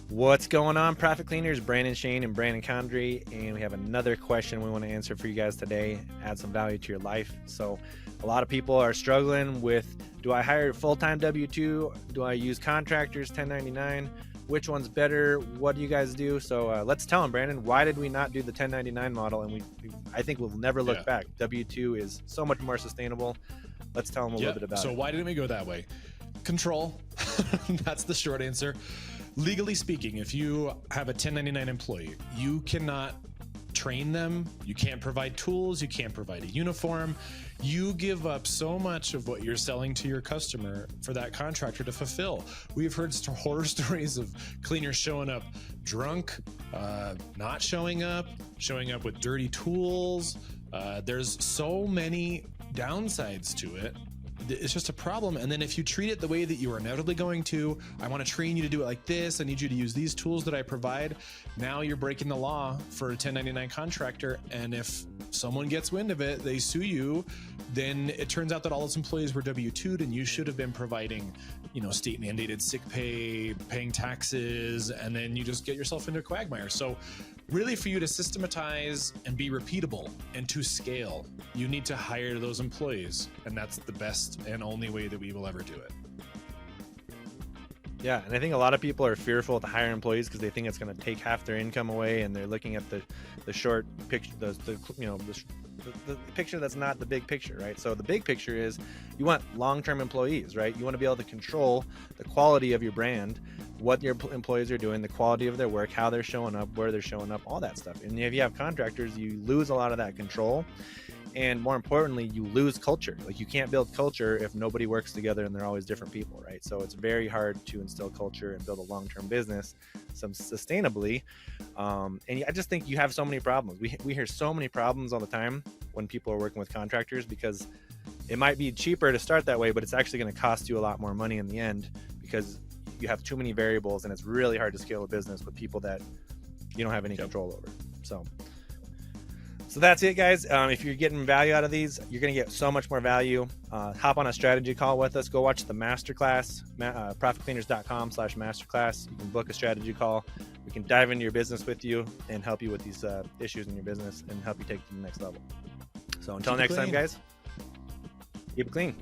What's going on, Profit Cleaners? Brandon Shane and Brandon Condry, and we have another question we want to answer for you guys today, add some value to your life. So a lot of people are struggling with, do I hire full-time W-2? Do I use contractors, 1099? Which one's better? What do you guys do? So let's tell them, Brandon, why did we not do the 1099 model? And I think we'll never look back. W-2 is so much more sustainable. Let's tell them a little bit about it. So why didn't we go that way? Control. That's the short answer. Legally speaking, if you have a 1099 employee, you cannot train them. You can't provide tools. You can't provide a uniform. You give up so much of what you're selling to your customer for that contractor to fulfill. We've heard horror stories of cleaners showing up drunk, not showing up with dirty tools. There's so many downsides to it. It's just a problem. And then if you treat it the way that you are inevitably going to, I want to train you to do it like this. I need you to use these tools that I provide. Now you're breaking the law for a 1099 contractor. And if someone gets wind of it, they sue you, then it turns out that all those employees were W-2'd and you should have been providing, state mandated sick pay, paying taxes, and then you just get yourself into a quagmire. So really, for you to systematize and be repeatable and to scale, you need to hire those employees. And that's the best and only way that we will ever do it. Yeah, and I think a lot of people are fearful to hire employees because they think it's going to take half their income away, and they're looking at the short picture, the picture that's not the big picture, right? So the big picture is you want long-term employees, right? You want to be able to control the quality of your brand, what your employees are doing, the quality of their work, how they're showing up, where they're showing up, all that stuff. And if you have contractors, you lose a lot of that control. And more importantly, you lose culture. Like, you can't build culture if nobody works together and they're always different people, right? So it's very hard to instill culture and build a long-term business sustainably. And I just think you have so many problems. We hear so many problems all the time when people are working with contractors, because it might be cheaper to start that way, but it's actually going to cost you a lot more money in the end because you have too many variables, and it's really hard to scale a business with people that you don't have any control over. So that's it, guys. If you're getting value out of these, you're going to get so much more value. Hop on a strategy call with us. Go watch the masterclass, profitcleaners.com/masterclass. You can book a strategy call. We can dive into your business with you and help you with these issues in your business and help you take it to the next level. So until next time, guys, keep it clean.